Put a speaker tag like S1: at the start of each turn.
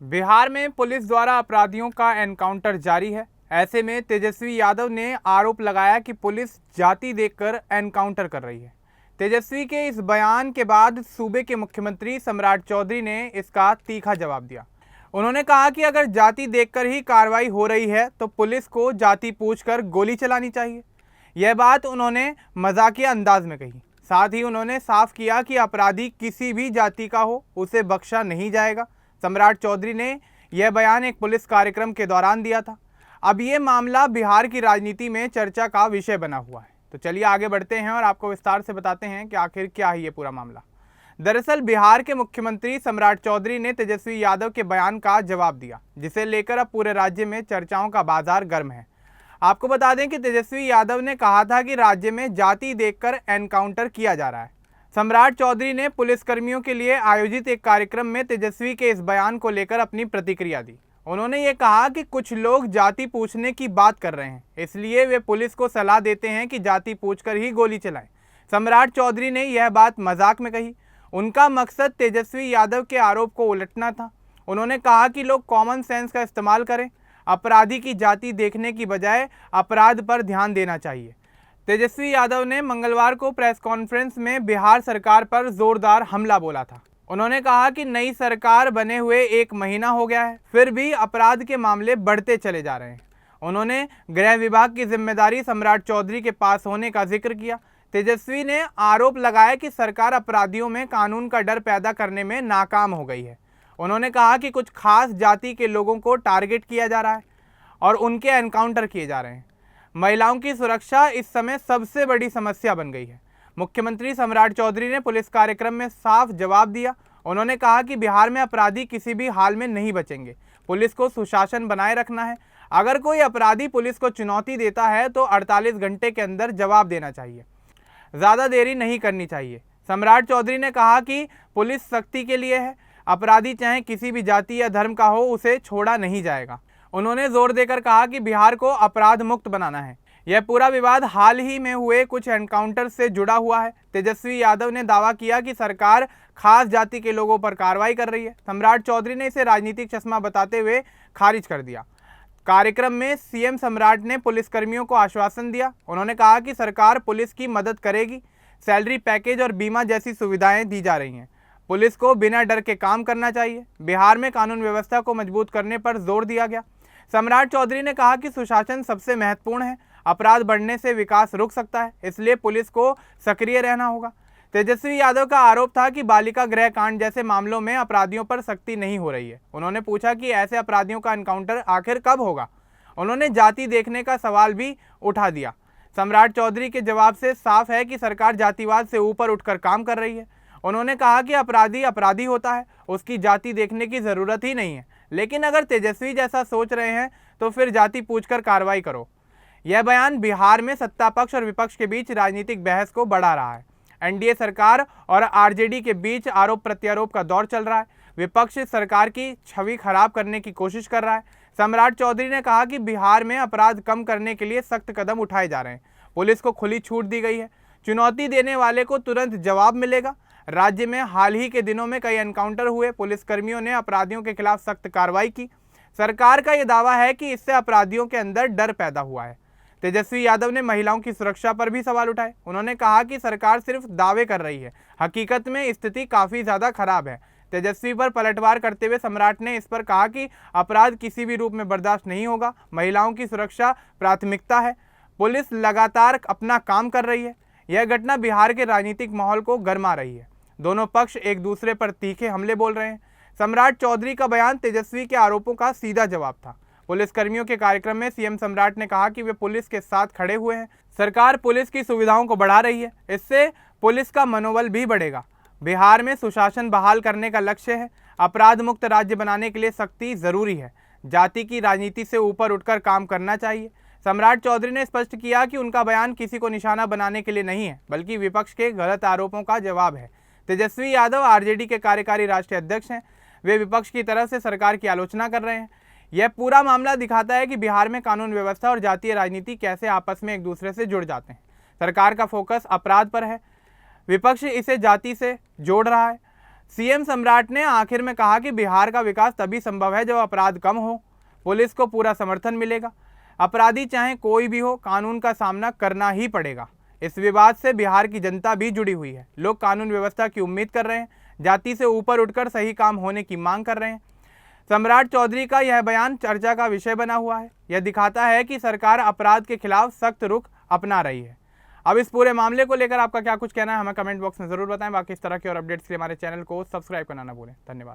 S1: बिहार में पुलिस द्वारा अपराधियों का एनकाउंटर जारी है। ऐसे में तेजस्वी यादव ने आरोप लगाया कि पुलिस जाति देखकर एनकाउंटर कर रही है। तेजस्वी के इस बयान के बाद सूबे के मुख्यमंत्री सम्राट चौधरी ने इसका तीखा जवाब दिया। उन्होंने कहा कि अगर जाति देखकर ही कार्रवाई हो रही है तो पुलिस को जाति पूछकर गोली चलानी चाहिए। यह बात उन्होंने मजाकिया अंदाज में कही। साथ ही उन्होंने साफ किया कि अपराधी किसी भी जाति का हो उसे बख्शा नहीं जाएगा। सम्राट चौधरी ने यह बयान एक पुलिस कार्यक्रम के दौरान दिया था। अब ये मामला बिहार की राजनीति में चर्चा का विषय बना हुआ है। तो चलिए आगे बढ़ते हैं और आपको विस्तार से बताते हैं कि आखिर क्या है ये पूरा मामला। दरअसल बिहार के मुख्यमंत्री सम्राट चौधरी ने तेजस्वी यादव के बयान का जवाब दिया, जिसे लेकर अब पूरे राज्य में चर्चाओं का बाजार गर्म है। आपको बता दें कि तेजस्वी यादव ने कहा था कि राज्य में जाति देखकर एनकाउंटर किया जा रहा है। सम्राट चौधरी ने पुलिसकर्मियों के लिए आयोजित एक कार्यक्रम में तेजस्वी के इस बयान को लेकर अपनी प्रतिक्रिया दी। उन्होंने ये कहा कि कुछ लोग जाति पूछने की बात कर रहे हैं, इसलिए वे पुलिस को सलाह देते हैं कि जाति पूछकर ही गोली चलाएं। सम्राट चौधरी ने यह बात मजाक में कही। उनका मकसद तेजस्वी यादव के आरोप को उलटना था। उन्होंने कहा कि लोग कॉमन सेंस का इस्तेमाल करें, अपराधी की जाति देखने की बजाय अपराध पर ध्यान देना चाहिए। तेजस्वी यादव ने मंगलवार को प्रेस कॉन्फ्रेंस में बिहार सरकार पर जोरदार हमला बोला था। उन्होंने कहा कि नई सरकार बने हुए 1 महीना हो गया है, फिर भी अपराध के मामले बढ़ते चले जा रहे हैं। उन्होंने गृह विभाग की जिम्मेदारी सम्राट चौधरी के पास होने का जिक्र किया। तेजस्वी ने आरोप लगाया कि सरकार अपराधियों में कानून का डर पैदा करने में नाकाम हो गई है। उन्होंने कहा कि कुछ खास जाति के लोगों को टारगेट किया जा रहा है और उनके एनकाउंटर किए जा रहे हैं। महिलाओं की सुरक्षा इस समय सबसे बड़ी समस्या बन गई है। मुख्यमंत्री सम्राट चौधरी ने पुलिस कार्यक्रम में साफ जवाब दिया। उन्होंने कहा कि बिहार में अपराधी किसी भी हाल में नहीं बचेंगे। पुलिस को सुशासन बनाए रखना है। अगर कोई अपराधी पुलिस को चुनौती देता है तो 48 घंटे के अंदर जवाब देना चाहिए, ज़्यादा देरी नहीं करनी चाहिए। सम्राट चौधरी ने कहा कि पुलिस सख्ती के लिए है, अपराधी चाहे किसी भी जाति या धर्म का हो उसे छोड़ा नहीं जाएगा। उन्होंने जोर देकर कहा कि बिहार को अपराध मुक्त बनाना है। यह पूरा विवाद हाल ही में हुए कुछ एनकाउंटर से जुड़ा हुआ है। तेजस्वी यादव ने दावा किया कि सरकार खास जाति के लोगों पर कार्रवाई कर रही है। सम्राट चौधरी ने इसे राजनीतिक चश्मा बताते हुए खारिज कर दिया। कार्यक्रम में सीएम सम्राट ने पुलिसकर्मियों को आश्वासन दिया। उन्होंने कहा कि सरकार पुलिस की मदद करेगी। सैलरी पैकेज और बीमा जैसी सुविधाएं दी जा रही हैं। पुलिस को बिना डर के काम करना चाहिए। बिहार में कानून व्यवस्था को मजबूत करने पर जोर दिया गया। सम्राट चौधरी ने कहा कि सुशासन सबसे महत्वपूर्ण है। अपराध बढ़ने से विकास रुक सकता है, इसलिए पुलिस को सक्रिय रहना होगा। तेजस्वी यादव का आरोप था कि बालिका गृह कांड जैसे मामलों में अपराधियों पर सख्ती नहीं हो रही है। उन्होंने पूछा कि ऐसे अपराधियों का एनकाउंटर आखिर कब होगा। उन्होंने जाति देखने का सवाल भी उठा दिया। सम्राट चौधरी के जवाब से साफ है कि सरकार जातिवाद से ऊपर उठकर काम कर रही है। उन्होंने कहा कि अपराधी अपराधी होता है, उसकी जाति देखने की जरूरत ही नहीं है। लेकिन अगर तेजस्वी जैसा सोच रहे हैं तो फिर जाति पूछकर कार्रवाई करो। यह बयान बिहार में सत्ता पक्ष और विपक्ष के बीच राजनीतिक बहस को बढ़ा रहा है। एनडीए सरकार और आरजेडी के बीच आरोप प्रत्यारोप का दौर चल रहा है। विपक्ष सरकार की छवि खराब करने की कोशिश कर रहा है। सम्राट चौधरी ने कहा कि बिहार में अपराध कम करने के लिए सख्त कदम उठाए जा रहे हैं। पुलिस को खुली छूट दी गई है। चुनौती देने वाले को तुरंत जवाब मिलेगा। राज्य में हाल ही के दिनों में कई एनकाउंटर हुए। पुलिसकर्मियों ने अपराधियों के खिलाफ सख्त कार्रवाई की। सरकार का यह दावा है कि इससे अपराधियों के अंदर डर पैदा हुआ है। तेजस्वी यादव ने महिलाओं की सुरक्षा पर भी सवाल उठाए। उन्होंने कहा कि सरकार सिर्फ दावे कर रही है, हकीकत में स्थिति काफ़ी ज़्यादा खराब है। तेजस्वी पर पलटवार करते हुए सम्राट ने इस पर कहा कि अपराध किसी भी रूप में बर्दाश्त नहीं होगा। महिलाओं की सुरक्षा प्राथमिकता है। पुलिस लगातार अपना काम कर रही है। यह घटना बिहार के राजनीतिक माहौल को गरमा रही है। दोनों पक्ष एक दूसरे पर तीखे हमले बोल रहे हैं। सम्राट चौधरी का बयान तेजस्वी के आरोपों का सीधा जवाब था। पुलिसकर्मियों के कार्यक्रम में सीएम सम्राट ने कहा कि वे पुलिस के साथ खड़े हुए हैं। सरकार पुलिस की सुविधाओं को बढ़ा रही है, इससे पुलिस का मनोबल भी बढ़ेगा। बिहार में सुशासन बहाल करने का लक्ष्य है। अपराध मुक्त राज्य बनाने के लिए सख्ती जरूरी है। जाति की राजनीति से ऊपर उठकर काम करना चाहिए। सम्राट चौधरी ने स्पष्ट किया कि उनका बयान किसी को निशाना बनाने के लिए नहीं है, बल्कि विपक्ष के गलत आरोपों का जवाब है। तेजस्वी यादव आरजेडी के कार्यकारी राष्ट्रीय अध्यक्ष हैं। वे विपक्ष की तरफ से सरकार की आलोचना कर रहे हैं। यह पूरा मामला दिखाता है कि बिहार में कानून व्यवस्था और जातीय राजनीति कैसे आपस में एक दूसरे से जुड़ जाते हैं। सरकार का फोकस अपराध पर है, विपक्ष इसे जाति से जोड़ रहा है। सीएम सम्राट ने आखिर में कहा कि बिहार का विकास तभी संभव है जब अपराध कम हो, पुलिस को पूरा समर्थन मिलेगा। अपराधी चाहे कोई भी हो, कानून का सामना करना ही पड़ेगा। इस विवाद से बिहार की जनता भी जुड़ी हुई है। लोग कानून व्यवस्था की उम्मीद कर रहे हैं, जाति से ऊपर उठकर सही काम होने की मांग कर रहे हैं। सम्राट चौधरी का यह बयान चर्चा का विषय बना हुआ है। यह दिखाता है कि सरकार अपराध के खिलाफ सख्त रुख अपना रही है। अब इस पूरे मामले को लेकर आपका क्या कुछ कहना है, हमें कमेंट बॉक्स में जरूर बताएं। बाकी इस तरह के और अपडेट्स के लिए हमारे चैनल को सब्सक्राइब करना ना भूलें। धन्यवाद।